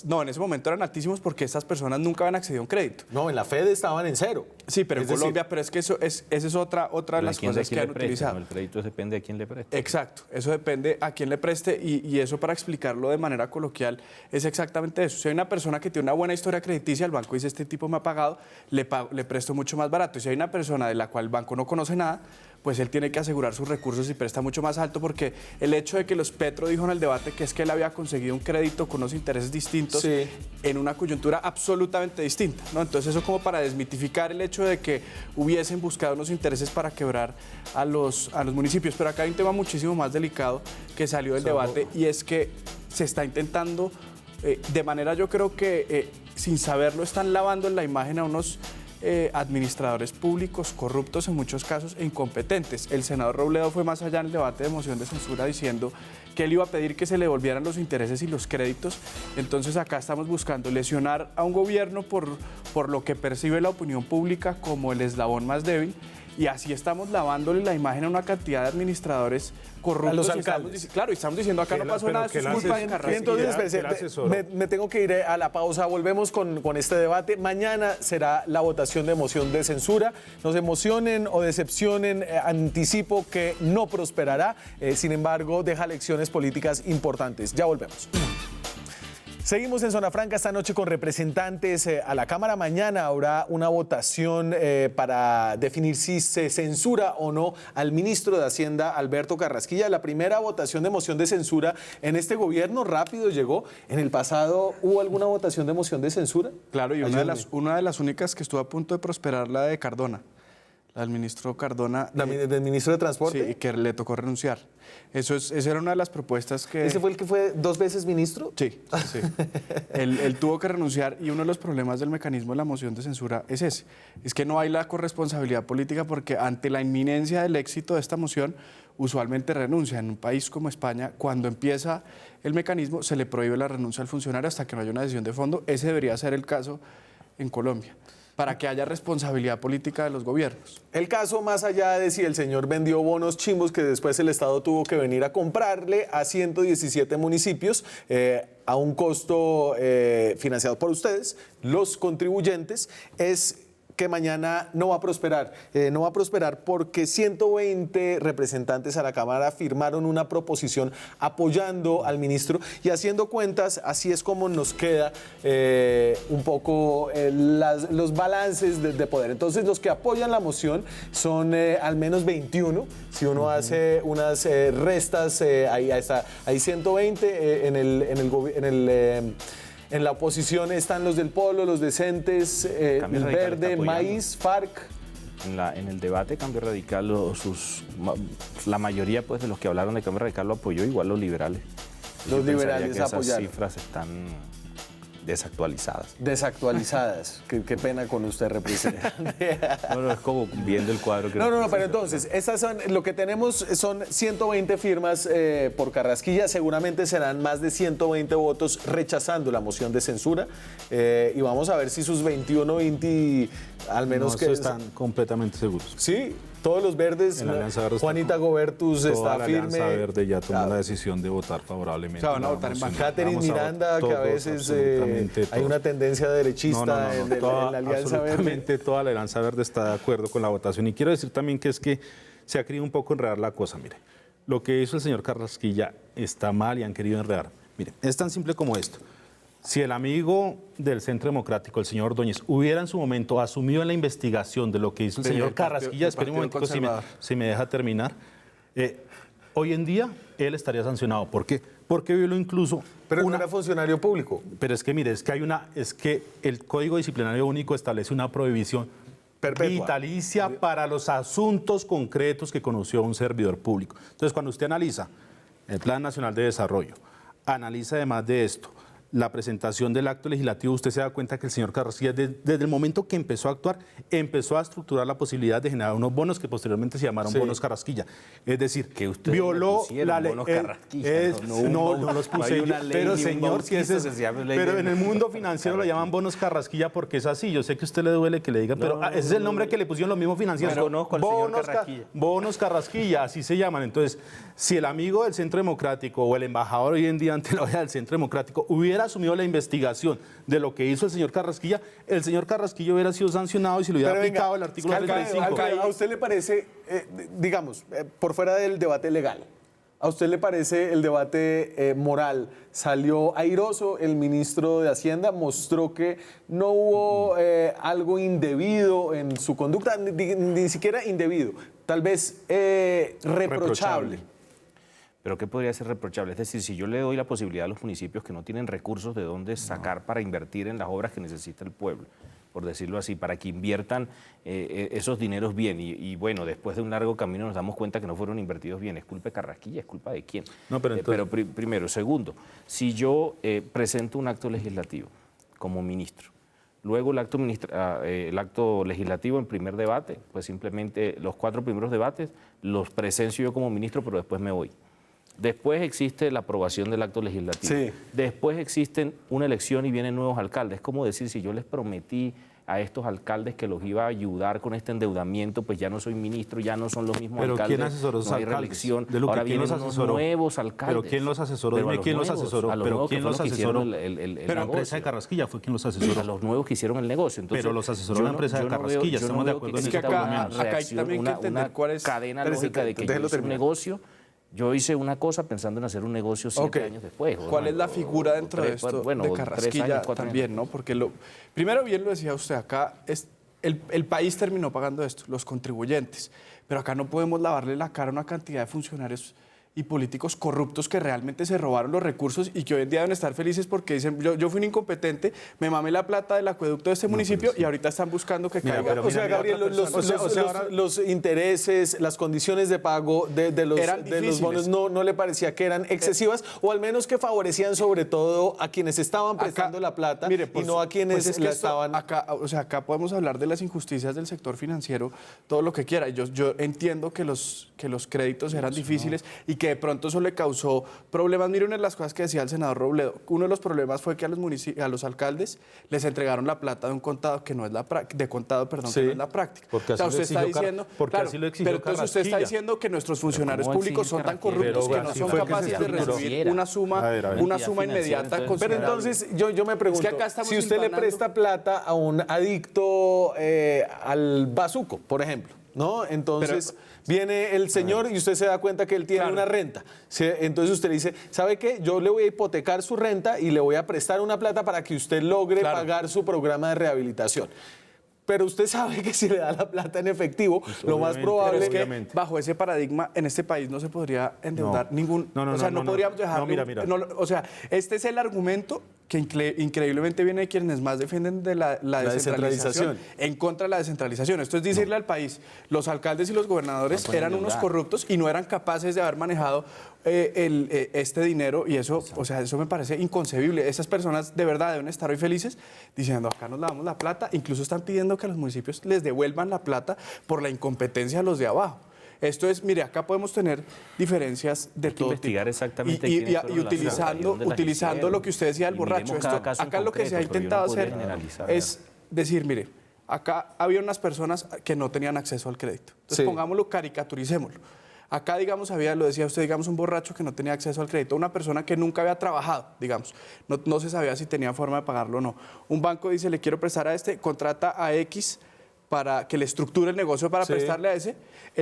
no, en ese momento eran altísimos porque estas personas nunca habían accedido a un crédito. No, en la Fed estaban en cero. Sí, pero en Es decir, Colombia, pero es que esa es otra de las cosas que han utilizado. El crédito depende de quién le preste. Exacto, eso depende a quién le preste, y eso, para explicarlo de manera coloquial, es exactamente eso. Si hay una persona que tiene una buena historia crediticia, el banco dice, este tipo me ha pagado, le presto mucho más barato. Y si hay una persona de la cual el banco no conoce nada, pues él tiene que asegurar sus recursos y presta mucho más alto, porque el hecho de que los Petro dijo en el debate que es que él había conseguido un crédito con unos intereses distintos, Sí. en una coyuntura absolutamente distinta, ¿no? Entonces eso como para desmitificar el hecho de que hubiesen buscado unos intereses para quebrar a los municipios. Pero acá hay un tema muchísimo más delicado que salió del debate, y es que se está intentando, de manera, yo creo que sin saberlo, están lavando en la imagen a unos administradores públicos corruptos en muchos casos e incompetentes. El senador Robledo fue más allá en el debate de moción de censura diciendo que él iba a pedir que se le devolvieran los intereses y los créditos. Entonces acá estamos buscando lesionar a un gobierno por lo que percibe la opinión pública como el eslabón más débil, y así estamos lavándole la imagen a una cantidad de administradores corruptos. A los y alcaldes. Claro, y estamos diciendo acá no pasó nada, esto es culpa de Y Carrasquilla. entonces, que el asesor. me tengo que ir a la pausa. Volvemos con este debate. Mañana será la votación de moción de censura. Nos emocionen o decepcionen, anticipo que no prosperará. Sin embargo, deja lecciones políticas importantes. Ya volvemos. Seguimos en Zona Franca esta noche con representantes a la Cámara. Mañana habrá una votación para definir si se censura o no al ministro de Hacienda, Alberto Carrasquilla. La primera votación de moción de censura en este gobierno rápido llegó. En el pasado, ¿hubo alguna votación de moción de censura? Claro, y una de las únicas que estuvo a punto de prosperar, la de Cardona. la del ministro Cardona. ¿Del ministro de Transporte? Sí, y que le tocó renunciar. Esa era una de las propuestas que... ¿Ese fue el que fue 2 veces ministro? Sí, sí. Él tuvo que renunciar y uno de los problemas del mecanismo de la moción de censura es ese. Es que no hay la corresponsabilidad política porque ante la inminencia del éxito de esta moción, usualmente renuncia. En un país como España, cuando empieza el mecanismo, se le prohíbe la renuncia al funcionario hasta que no haya una decisión de fondo. Ese debería ser el caso en Colombia, para que haya responsabilidad política de los gobiernos. El caso, más allá de si el señor vendió bonos chimbos que después el Estado tuvo que venir a comprarle a 117 municipios a un costo financiado por ustedes, los contribuyentes, es que mañana no va a prosperar. No va a prosperar porque 120 representantes a la Cámara firmaron una proposición apoyando al ministro y haciendo cuentas, así es como nos queda un poco los balances de poder. Entonces, los que apoyan la moción son al menos 21. Si uno hace unas restas, hay 120 en la oposición están los del Polo, los decentes, el Verde, Maíz, FARC. En el debate Cambio Radical, la mayoría pues, de los que hablaron de Cambio Radical lo apoyó, igual los liberales. Los liberales apoyaron. Esas cifras están desactualizadas. Desactualizadas. Qué pena con usted, representante. No, es como viendo el cuadro. Que no, pero entonces, lo que tenemos son 120 firmas por Carrasquilla, seguramente serán más de 120 votos rechazando la moción de censura, y vamos a ver si sus 21, 20, al menos no, que... están completamente seguros. Sí, todos los verdes, Juanita Gobertus está firme. La Alianza Verde ya tomó la decisión de votar favorablemente. O sea, van a votar en banca. Catherine Miranda, que a veces hay una tendencia derechista en la Alianza Verde. Absolutamente toda la Alianza Verde está de acuerdo con la votación. Y quiero decir también que se ha querido un poco enredar la cosa. Mire, lo que hizo el señor Carrasquilla está mal y han querido enredar. Mire, es tan simple como esto. Si el amigo del Centro Democrático, el señor Ordóñez, hubiera en su momento asumido en la investigación de lo que hizo el señor Carrasquilla, espere un momento si me deja terminar, hoy en día él estaría sancionado. ¿Por qué? Porque violó incluso... Pero no era funcionario público. Pero es que mire, es que el Código Disciplinario Único establece una prohibición perpetua, vitalicia, para los asuntos concretos que conoció un servidor público. Entonces, cuando usted analiza el Plan Nacional de Desarrollo, analiza además de esto la presentación del acto legislativo, usted se da cuenta que el señor Carrasquilla, desde el momento que empezó a actuar, empezó a estructurar la posibilidad de generar unos bonos que posteriormente se llamaron bonos Carrasquilla. Es decir, que usted violó la ley. No los puse yo, pero señor, pero en el mundo financiero lo llaman bonos Carrasquilla porque es así. Yo sé que a usted le duele que le digan, pero ese es el nombre que le pusieron los mismos financieros. Conozco al señor Carrasquilla. Bonos Carrasquilla, así se llaman. Entonces, si el amigo del Centro Democrático o el embajador hoy en día ante la OEA del Centro Democrático hubiera asumido la investigación de lo que hizo el señor Carrasquilla, el señor Carrasquilla hubiera sido sancionado y se le hubiera aplicado el artículo 35. ¿A usted le parece, digamos, por fuera del debate legal, a usted le parece el debate moral? ¿Salió airoso el ministro de Hacienda? ¿Mostró que no hubo algo indebido en su conducta? Ni siquiera indebido, tal vez reprochable. ¿Pero qué podría ser reprochable? Es decir, si yo le doy la posibilidad a los municipios que no tienen recursos de dónde sacar para invertir en las obras que necesita el pueblo, por decirlo así, para que inviertan esos dineros bien. Y bueno, después de un largo camino nos damos cuenta que no fueron invertidos bien. ¿Es culpa de Carrasquilla? ¿Es culpa de quién? No, pero entonces... Primero. Segundo, si yo presento un acto legislativo como ministro, luego el acto legislativo en primer debate, pues simplemente los 4 primeros debates los presencio yo como ministro, pero después me voy. Después existe la aprobación del acto legislativo. Sí. Después existen una elección y vienen nuevos alcaldes. Es como decir, si yo les prometí a estos alcaldes que los iba a ayudar con este endeudamiento, pues ya no soy ministro, ya no son los mismos alcaldes. ¿Pero quién asesoró a esos alcaldes? Reelección. Ahora vienen unos nuevos alcaldes. ¿Pero quién los asesoró? Dime quién los asesoró. ¿Pero quién los asesoró? Pero la empresa de Carrasquilla fue quien los asesoró. A los nuevos que hicieron el negocio. Entonces, pero los asesoró la empresa de Carrasquilla, estamos de acuerdo en eso. Es que acá hay también que entender cuál es... cadena lógica de que yo hice un negocio. Yo hice una cosa pensando en hacer un negocio 7 años después. ¿Cuál es la figura dentro de esto de Carrasquilla también, no? Porque primero, bien lo decía usted, acá el país terminó pagando esto, los contribuyentes. Pero acá no podemos lavarle la cara a una cantidad de funcionarios y políticos corruptos que realmente se robaron los recursos y que hoy en día deben estar felices porque dicen, yo fui un incompetente, me mamé la plata del acueducto de este municipio y ahorita están buscando que caiga. O sea, Gabriel, los intereses, las condiciones de pago de los bonos no le parecía que eran excesivas o al menos que favorecían sobre todo a quienes estaban prestando la plata y no a quienes la estaban... Acá podemos hablar de las injusticias del sector financiero, todo lo que quiera. Yo entiendo que los créditos eran difíciles y que de pronto eso le causó problemas. Miren las cosas que decía el senador Robledo. Uno de los problemas fue que a los alcaldes les entregaron la plata de un contado que no es la práctica, que no es la práctica. Porque así usted está diciendo, así lo exigió pero entonces usted está diciendo que nuestros funcionarios públicos son tan corruptos que no son capaces de recibir una suma inmediata. Pero entonces yo me pregunto, si usted le presta plata a un adicto al bazuco, por ejemplo, ¿no? Entonces viene el señor y usted se da cuenta que él tiene una renta. Entonces usted le dice, ¿sabe qué? Yo le voy a hipotecar su renta y le voy a prestar una plata para que usted logre pagar su programa de rehabilitación. Pero usted sabe que si le da la plata en efectivo, lo más probable es que bajo ese paradigma en este país no se podría endeudar ningún... No podríamos dejarlo... Mira. O sea, este es el argumento que increíblemente viene de quienes más defienden de la descentralización en contra de la descentralización. Esto es decirle al país, los alcaldes y los gobernadores eran unos corruptos y no eran capaces de haber manejado este dinero y eso, o sea, eso me parece inconcebible. Esas personas de verdad deben estar hoy felices diciendo, acá nos lavamos la plata, incluso están pidiendo que a los municipios les devuelvan la plata por la incompetencia de los de abajo. Esto es, mire, acá podemos tener diferencias de todo investigar tipo. Exactamente Y utilizando lo que usted decía del borracho. Acá lo que se ha intentado hacer es decir, mire, acá había unas personas que no tenían acceso al crédito. Entonces pongámoslo, caricaturicémoslo. Acá, digamos, lo decía usted, digamos, un borracho que no tenía acceso al crédito, una persona que nunca había trabajado, digamos, no se sabía si tenía forma de pagarlo o no. Un banco dice, le quiero prestar a este, contrata a X para que le estructure el negocio para prestarle a ese,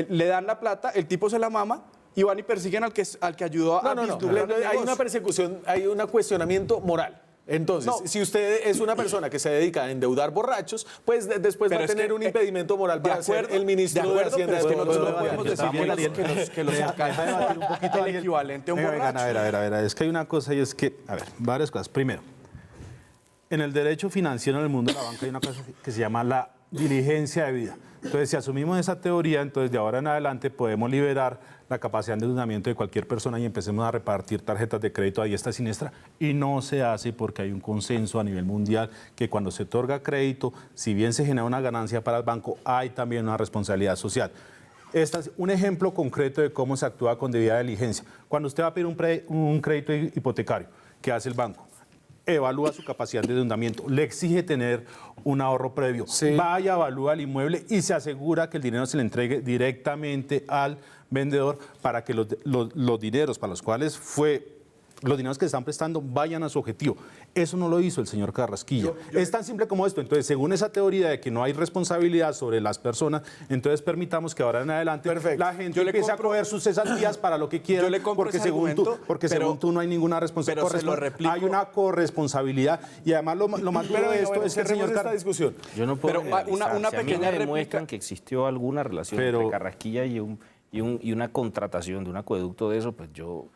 le dan la plata, el tipo se la mama y van y persiguen al que ayudó a estructurar el negocio. Hay una persecución, hay un cuestionamiento moral. Entonces, si usted es una persona que se dedica a endeudar borrachos, pues después va a tener un impedimento moral para ser el ministro de Hacienda. Pero es que nosotros no podemos decir que los alcaldes un poquito el equivalente a un borracho. A ver, es que hay una cosa y es que, a ver, varias cosas. Primero, en el derecho financiero en el mundo de la banca hay una cosa que se llama la diligencia de vida. Entonces, si asumimos esa teoría, entonces de ahora en adelante podemos liberar la capacidad de endeudamiento de cualquier persona y empecemos a repartir tarjetas de crédito a diestra y siniestra. Y no se hace porque hay un consenso a nivel mundial que cuando se otorga crédito, si bien se genera una ganancia para el banco, hay también una responsabilidad social. Este es un ejemplo concreto de cómo se actúa con debida diligencia. Cuando usted va a pedir un crédito hipotecario, ¿qué hace el banco? Evalúa su capacidad de endeudamiento, le exige tener un ahorro previo, vaya, evalúa el inmueble y se asegura que el dinero se le entregue directamente al vendedor para que los dineros para los cuales los dineros que se están prestando vayan a su objetivo. Eso no lo hizo el señor Carrasquilla. Es tan simple como esto. Entonces, según esa teoría de que no hay responsabilidad sobre las personas, entonces permitamos que ahora en adelante la gente empiece a coger sus cesantías para lo que quiera. Yo le compro porque ese argumento, según tú no hay ninguna responsabilidad. Hay una corresponsabilidad y además lo más duro de esto es que el señor esta discusión. Yo no puedo una si pequeña a mí me demuestran que existió alguna relación entre Carrasquilla y una contratación de un acueducto de eso, pues yo...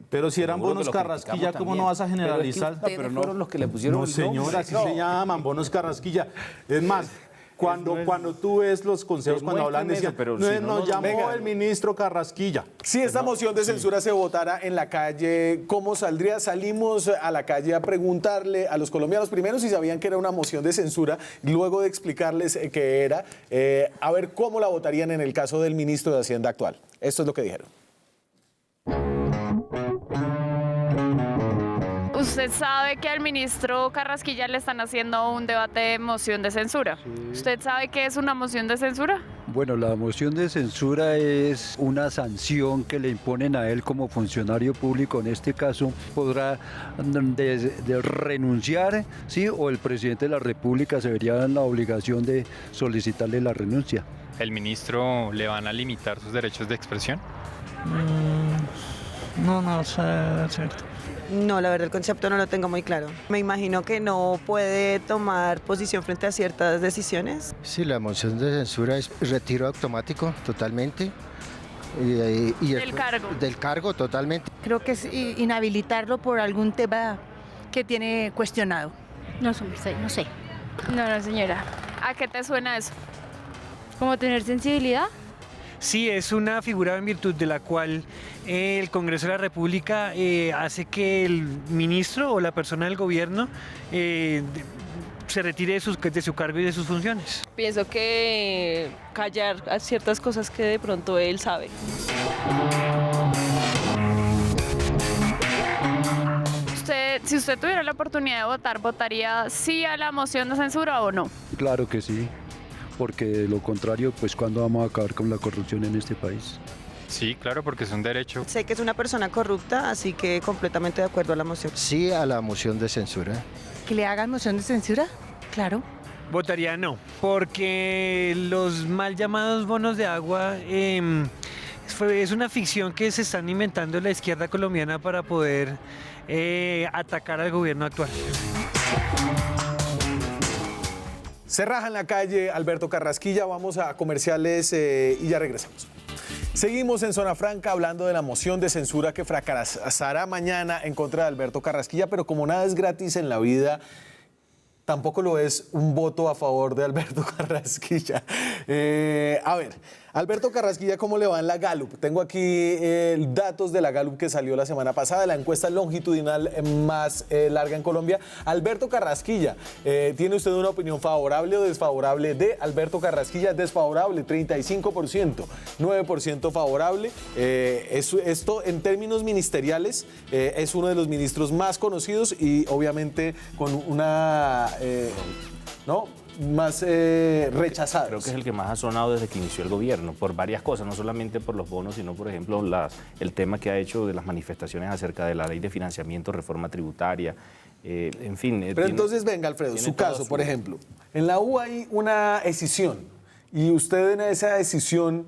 Pero si eran bonos Carrasquilla, ¿cómo no vas a generalizar? Pero no fueron los que le pusieron no, señora, así se llaman, bonos Carrasquilla. Es más, cuando tú ves los consejos, cuando hablan, decían, nos llamó el ministro Carrasquilla. Si esta moción de censura se votara en la calle, ¿cómo saldría? Salimos a la calle a preguntarle a los colombianos primero si sabían que era una moción de censura, luego de explicarles qué era, a ver cómo la votarían en el caso del ministro de Hacienda actual. Esto es lo que dijeron. Usted sabe que al ministro Carrasquilla le están haciendo un debate de moción de censura. Sí. ¿Usted sabe qué es una moción de censura? Bueno, la moción de censura es una sanción que le imponen a él como funcionario público. En este caso, podrá de renunciar, ¿sí? O el presidente de la República se vería en la obligación de solicitarle la renuncia. ¿El ministro le van a limitar sus derechos de expresión? No sé, cierto. No, la verdad el concepto no lo tengo muy claro. Me imagino que no puede tomar posición frente a ciertas decisiones. Sí, la moción de censura es retiro automático totalmente Del cargo. Del cargo, totalmente. Creo que es inhabilitarlo por algún tema que tiene cuestionado. No sé. No, señora. ¿A qué te suena eso? ¿Cómo tener sensibilidad? Sí, es una figura en virtud de la cual el Congreso de la República hace que el ministro o la persona del gobierno se retire de su cargo y de sus funciones. Pienso que callar a ciertas cosas que de pronto él sabe. Si usted tuviera la oportunidad de votar, ¿votaría sí a la moción de censura o no? Claro que sí, porque de lo contrario, pues ¿cuándo vamos a acabar con la corrupción en este país? Sí, claro, porque es un derecho. Sé que es una persona corrupta, así que completamente de acuerdo a la moción. Sí a la moción de censura. ¿Que le hagan moción de censura? Claro. Votaría no, porque los mal llamados bonos de agua es una ficción que se están inventando la izquierda colombiana para poder atacar al gobierno actual. Se raja en la calle Alberto Carrasquilla, vamos a comerciales y ya regresamos. Seguimos en Zona Franca hablando de la moción de censura que fracasará mañana en contra de Alberto Carrasquilla, pero como nada es gratis en la vida, tampoco lo es un voto a favor de Alberto Carrasquilla. A ver, Alberto Carrasquilla, ¿cómo le va en la Gallup? Tengo aquí datos de la Gallup que salió la semana pasada, la encuesta longitudinal más larga en Colombia. Alberto Carrasquilla, ¿tiene usted una opinión favorable o desfavorable de Alberto Carrasquilla? Desfavorable, 35%, 9% favorable. Esto en términos ministeriales es uno de los ministros más conocidos y obviamente con una... más rechazados. Creo que es el que más ha sonado desde que inició el gobierno, por varias cosas, no solamente por los bonos, sino por ejemplo el tema que ha hecho de las manifestaciones acerca de la ley de financiamiento, reforma tributaria, en fin. Pero entonces venga, Alfredo, su caso, por ejemplo, en la U hay una escisión y usted en esa escisión,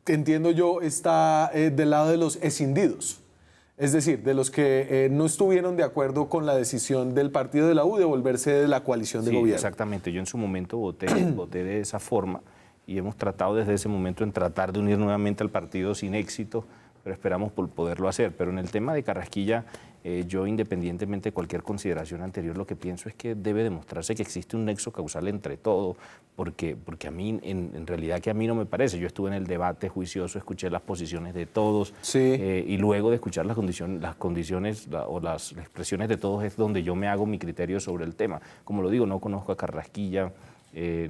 entiendo yo, está del lado de los escindidos. Es decir, de los que no estuvieron de acuerdo con la decisión del partido de la U de volverse de la coalición de gobierno. Exactamente. Yo en su momento voté de esa forma y hemos tratado desde ese momento en tratar de unir nuevamente al partido sin éxito, pero esperamos por poderlo hacer. Pero en el tema de Carrasquilla, yo independientemente de cualquier consideración anterior, lo que pienso es que debe demostrarse que existe un nexo causal entre todo, porque a mí, en realidad que a mí no me parece. Yo estuve en el debate juicioso, escuché las posiciones de todos y luego de escuchar las condiciones o las expresiones de todos es donde yo me hago mi criterio sobre el tema. Como lo digo, no conozco a Carrasquilla.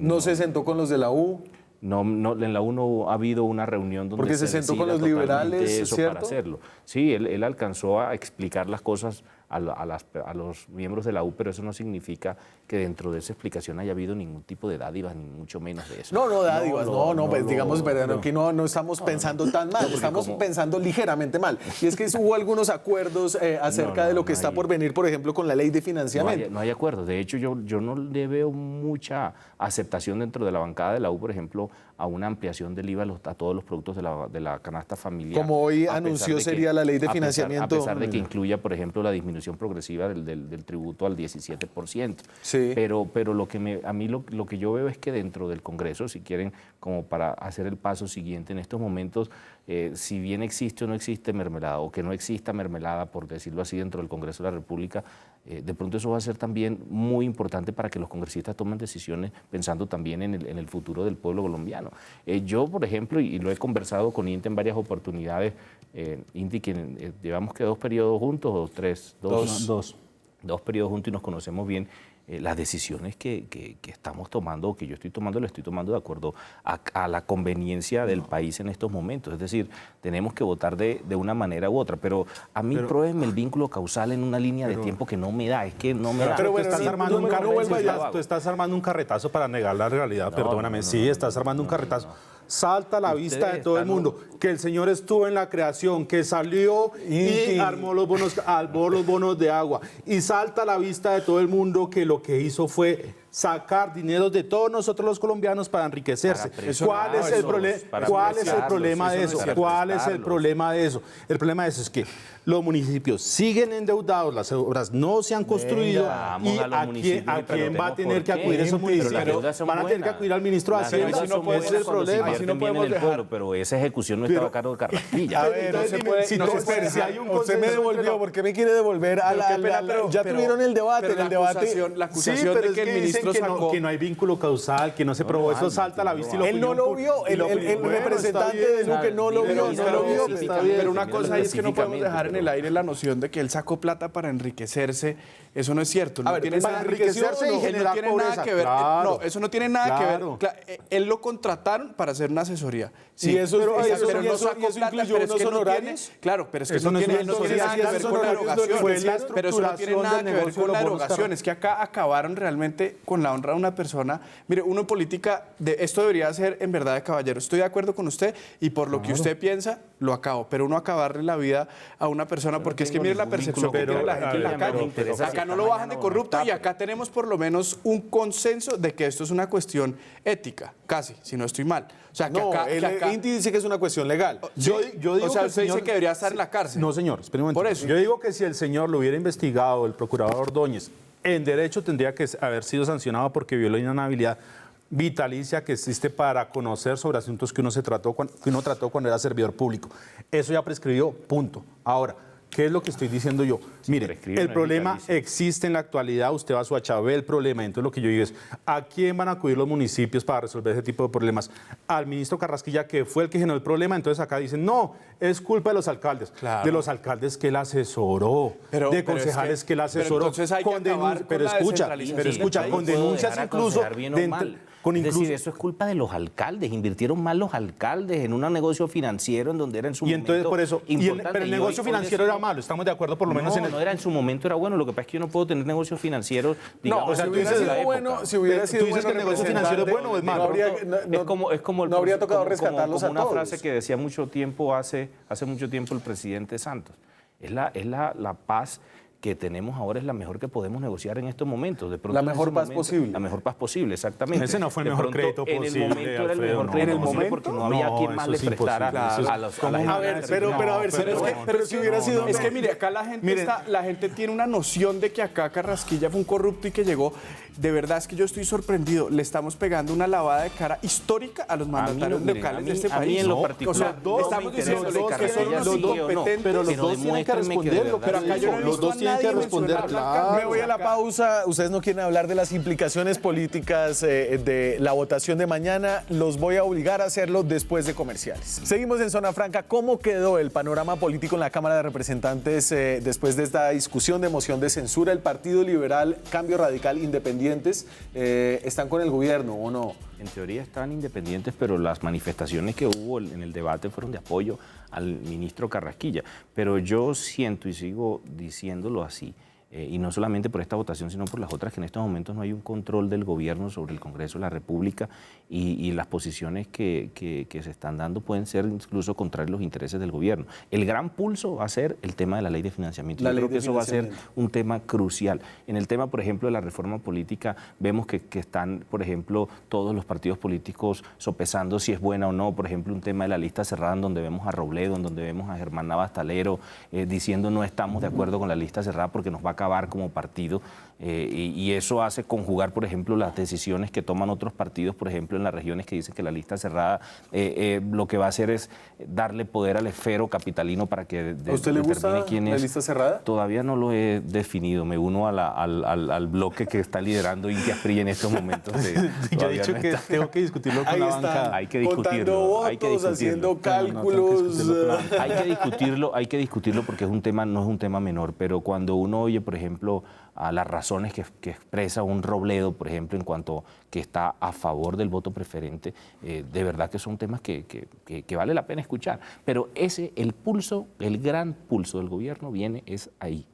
¿No se sentó con los de la U? No, en la U no ha habido una reunión donde porque se sentó con los liberales, eso ¿cierto? Para hacerlo. Sí, él alcanzó a explicar las cosas a los miembros de la U, pero eso no significa que dentro de esa explicación haya habido ningún tipo de dádivas, ni mucho menos de eso. No, dádivas, pues digamos, pero aquí no estamos pensando tan mal, estamos pensando ligeramente mal. Y es que hubo algunos acuerdos acerca de lo que está por venir, por ejemplo, con la ley de financiamiento. No hay acuerdos. De hecho, yo no le veo mucha aceptación dentro de la bancada de la U, por ejemplo, a una ampliación del IVA a todos los productos de la canasta familiar. Como hoy anunció sería la ley de financiamiento. A pesar de que incluya, por ejemplo, la disminución progresiva del tributo al 17%. Sí. Pero lo que yo veo es que dentro del Congreso, si quieren, como para hacer el paso siguiente en estos momentos, si bien existe o no existe mermelada, o que no exista mermelada, por decirlo así, dentro del Congreso de la República, de pronto eso va a ser también muy importante para que los congresistas tomen decisiones pensando también en el futuro del pueblo colombiano. Yo, por ejemplo, y lo he conversado con Inti en varias oportunidades, Inti, que llevamos que 2 periodos juntos, o 3, 2 periodos juntos y nos conocemos bien. Las decisiones que estamos tomando o que yo estoy tomando, las estoy tomando de acuerdo a la conveniencia del país en estos momentos. Es decir, tenemos que votar de una manera u otra, pero a mí pruébenme el vínculo causal en una línea de tiempo que no me da, es que no me da. Pero bueno, tú estás armando un carretazo para negar la realidad, perdóname, estás armando un carretazo. Salta a la vista de todo el mundo que el señor estuvo en la creación, que salió y armó los bonos de agua, y salta a la vista de todo el mundo que lo que hizo fue sacar dinero de todos nosotros los colombianos para enriquecerse. ¿Cuál es el problema de eso? ¿Cuál es el problema de eso? El problema de eso es que los municipios siguen endeudados, las obras no se han construido y ¿a quién va a tener que acudir esos municipios? Van a tener que acudir al ministro de Hacienda. Ese es el problema. Así no podemos dejar. Pero esa ejecución no estaba a cargo de Carrasquilla. A ver, usted me devolvió, ¿por qué me quiere devolver a ya tuvieron el debate? La acusación de que el ministro que no hay vínculo causal, que no se probó, eso salta a la vista y lo él no lo vio, el representante de Duque no lo vio. Pero una cosa es que no podemos dejar en el aire la noción de que él sacó plata para enriquecerse. Eso no es cierto. A ver, para enriquecerse y generar pobreza. No, eso no tiene nada que ver. Él lo contrataron para hacer una asesoría. Sí, pero no sacó plata, pero es que no tiene. Claro, pero es que no tiene nada que ver con la erogación. Pero eso no tiene nada que ver con la erogación. Es que acá acabaron realmente con la honra de una persona. Mire, uno en política, esto debería ser en verdad de caballero. Estoy de acuerdo con usted y por lo que usted piensa, lo acabo. Pero uno acabarle la vida a una persona, porque es que mire la percepción que tiene la gente en la calle. Acá no lo bajan de corrupto y acá tenemos por lo menos un consenso de que esto es una cuestión ética, casi, si no estoy mal. O sea, que acá... el INTI dice que es una cuestión legal. Yo digo o sea, que usted dice que debería estar en la cárcel. No, señor, espere un momento. Por eso. Yo digo que si el señor lo hubiera investigado, el procurador Ordóñez, en derecho tendría que haber sido sancionado porque violó una inhabilidad vitalicia que existe para conocer sobre asuntos que uno trató cuando era servidor público. Eso ya prescribió, punto. Ahora, ¿qué es lo que estoy diciendo yo? Mire, el problema existe en la actualidad, usted va a Soacha, ve el problema, entonces lo que yo digo es, ¿a quién van a acudir los municipios para resolver ese tipo de problemas? Al ministro Carrasquilla, que fue el que generó el problema, entonces acá dicen, no, es culpa de los alcaldes. Claro. De los alcaldes que él asesoró, de concejales que él asesoró. Pero escucha, con denuncias incluso... Es decir, eso es culpa de los alcaldes. Invirtieron mal los alcaldes en un negocio financiero en donde era en su momento. Y entonces por eso. Pero el negocio financiero era malo, estamos de acuerdo por lo menos en el. No era en su momento, era bueno. Lo que pasa es que yo no puedo tener negocios financieros, digamos. No, o sea, si hubiera sido bueno, si hubiera sido ¿Tú dices que el negocio financiero es bueno o es malo? No habría tocado rescatarlos a todos. Una frase que decía hace mucho tiempo el presidente Santos. Es la paz que tenemos ahora es la mejor que podemos negociar en estos momentos. De pronto, la mejor paz posible. La mejor paz posible, exacamente. Ese no fue el mejor crédito posible. En el momento era el mejor crédito posible porque no había quien más le prestara a la gente. Pero si hubiera sido... Es que mire, acá la gente tiene una noción de que acá Carrasquilla fue un corrupto y que llegó. De verdad es que yo estoy sorprendido. Le estamos pegando una lavada de cara histórica a los mandatarios locales de este país. A mí en lo particular. O sea, estamos diciendo que son los competentes. Pero los dos tienen que responderlo. Pero acá yo no he visto a nadie mencionar. Me voy a la pausa. Ustedes no quieren hablar de las implicaciones políticas de la votación de mañana. Los voy a obligar a hacerlo después de comerciales. Seguimos en Zona Franca. ¿Cómo quedó el panorama político en la Cámara de Representantes después de esta discusión de moción de censura? El Partido Liberal, Cambio Radical, Independientes, ¿están con el gobierno o no? En teoría están independientes, pero las manifestaciones que hubo en el debate fueron de apoyo al ministro Carrasquilla. Pero yo siento, y sigo diciéndolo así, y no solamente por esta votación, sino por las otras, que en estos momentos no hay un control del gobierno sobre el Congreso de la República y las posiciones que se están dando pueden ser incluso contrarias a los intereses del gobierno. El gran pulso va a ser el tema de la ley de financiamiento. Yo creo que eso va a ser un tema crucial. En el tema, por ejemplo, de la reforma política, vemos que están, por ejemplo, todos los partidos políticos sopesando si es buena o no. Por ejemplo, un tema de la lista cerrada en donde vemos a Robledo, en donde vemos a Germán Navastalero diciendo no estamos de acuerdo con la lista cerrada porque nos va a acabar como partido, y eso hace conjugar, por ejemplo, las decisiones que toman otros partidos, por ejemplo, en las regiones que dicen que la lista cerrada lo que va a hacer es darle poder al esfero capitalino para que ¿A usted le gusta la lista cerrada? Todavía no lo he definido, me uno al bloque que está liderando Inti Asprilla en estos momentos. Yo he dicho que tengo que discutirlo con la bancada. Hay que discutirlo. Votos, haciendo cálculos. Hay que discutirlo porque no es un tema menor, pero cuando uno oye, por ejemplo, a las razones que expresa un Robledo, por ejemplo, en cuanto que está a favor del voto preferente, de verdad que son temas que vale la pena escuchar. Pero el gran pulso del gobierno es ahí.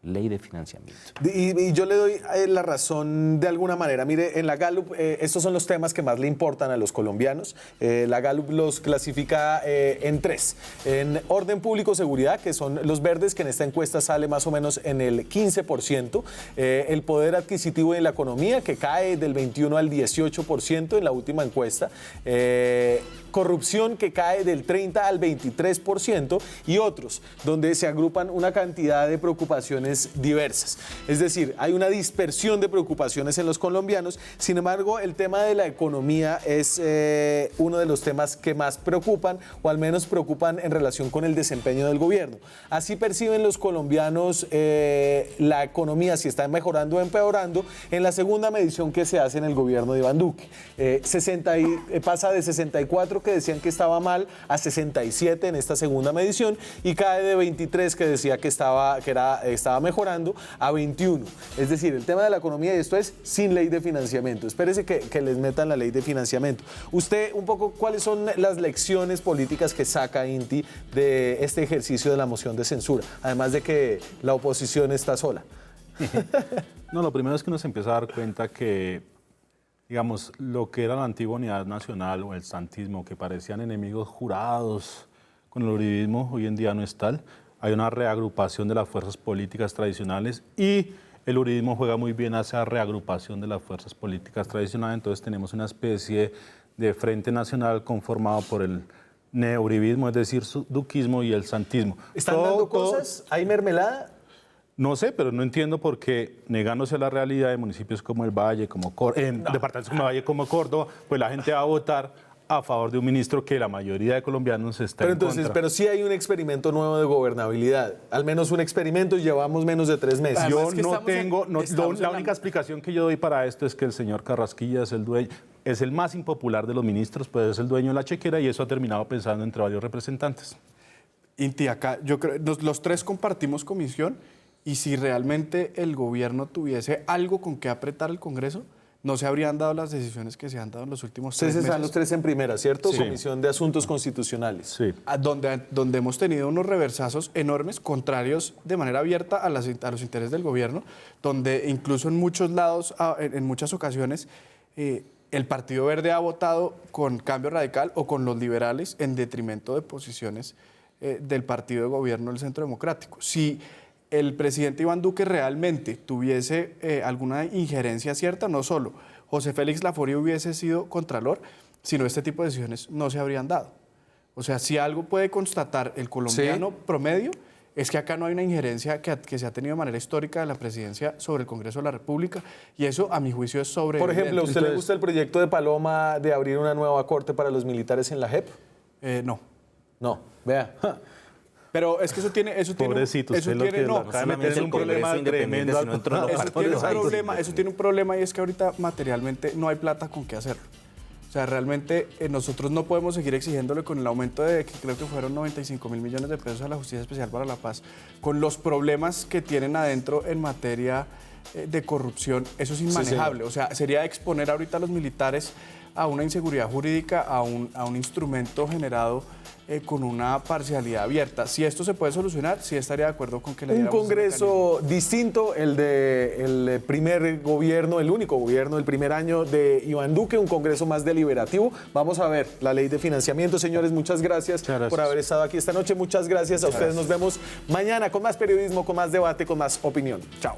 ley de financiamiento. Y yo le doy la razón de alguna manera. Mire, en la Gallup, estos son los temas que más le importan a los colombianos. La Gallup los clasifica en 3. En orden público, seguridad, que son los verdes, que en esta encuesta sale más o menos en el 15%. El poder adquisitivo en la economía, que cae del 21 al 18% en la última encuesta. Corrupción, que cae del 30 al 23%. Y otros, donde se agrupan una cantidad de preocupaciones diversas. Es decir, hay una dispersión de preocupaciones en los colombianos. Sin embargo, el tema de la economía es uno de los temas que más preocupan, o al menos preocupan en relación con el desempeño del gobierno. Así perciben los colombianos la economía, si está mejorando o empeorando, en la segunda medición que se hace en el gobierno de Iván Duque. Pasa de 64 que decían que estaba mal a 67 en esta segunda medición, y cae de 23 que decía que estaba mejorando a 21. Es decir, el tema de la economía, y esto es sin ley de financiamiento. Espérese que les metan la ley de financiamiento. Usted, un poco, ¿cuáles son las lecciones políticas que saca Inti de este ejercicio de la moción de censura? Además de que la oposición está sola. No, lo primero es que uno se empieza a dar cuenta que, digamos, lo que era la antigua Unidad Nacional o el santismo, que parecían enemigos jurados con el uribismo, hoy en día no es tal. Hay una reagrupación de las fuerzas políticas tradicionales y el uribismo juega muy bien a esa reagrupación de las fuerzas políticas tradicionales. Entonces tenemos una especie de frente nacional conformado por el neouribismo, es decir, su duquismo y el santismo. ¿Están dando cosas? ¿Hay mermelada? No sé, pero no entiendo por qué, negándose a la realidad de municipios como el Valle, departamentos como el Valle, como Córdoba, pues la gente va a votar a favor de un ministro que la mayoría de colombianos está en contra. Pero sí hay un experimento nuevo de gobernabilidad, al menos un experimento, y llevamos menos de 3 meses. Yo no tengo, la única explicación que yo doy para esto es que el señor Carrasquilla es el dueño, es el más impopular de los ministros, pues es el dueño de la chequera, y eso ha terminado pensando entre varios representantes. Inti, acá yo creo, los 3 compartimos comisión, y si realmente el gobierno tuviese algo con que apretar el Congreso, no se habrían dado las decisiones que se han dado en los últimos 3 meses. Ustedes están los 3 en primera, ¿cierto? Sí. Comisión de Asuntos Constitucionales. Sí. Donde hemos tenido unos reversazos enormes, contrarios de manera abierta a los intereses del gobierno, donde incluso en muchos lados, en muchas ocasiones, el Partido Verde ha votado con Cambio Radical o con los liberales en detrimento de posiciones del partido de gobierno del Centro Democrático. Si el presidente Iván Duque realmente tuviese alguna injerencia cierta, no solo José Félix Laforia hubiese sido contralor, sino este tipo de decisiones no se habrían dado. O sea, si algo puede constatar el colombiano promedio, es que acá no hay una injerencia que se ha tenido de manera histórica de la presidencia sobre el Congreso de la República, y eso, a mi juicio, es sobre. Por ejemplo, ¿a usted le gusta el proyecto de Paloma de abrir una nueva corte para los militares en la JEP? No. No, vea. Pero es que eso tiene un problema, y es que ahorita materialmente no hay plata con qué hacerlo. O sea, realmente nosotros no podemos seguir exigiéndole con el aumento de, que creo que fueron 95.000 millones de pesos a la Justicia Especial para la Paz, con los problemas que tienen adentro en materia de corrupción. Eso es inmanejable. O sea, sería exponer ahorita a los militares a una inseguridad jurídica, a un instrumento generado con una parcialidad abierta. Si esto se puede solucionar, sí estaría de acuerdo con que le diéramos un Congreso distinto, el primer gobierno, el único gobierno del primer año de Iván Duque, un Congreso más deliberativo. Vamos a ver la ley de financiamiento. Señores, muchas gracias por haber estado aquí esta noche. Muchas gracias a ustedes. Nos vemos mañana con más periodismo, con más debate, con más opinión. Chao.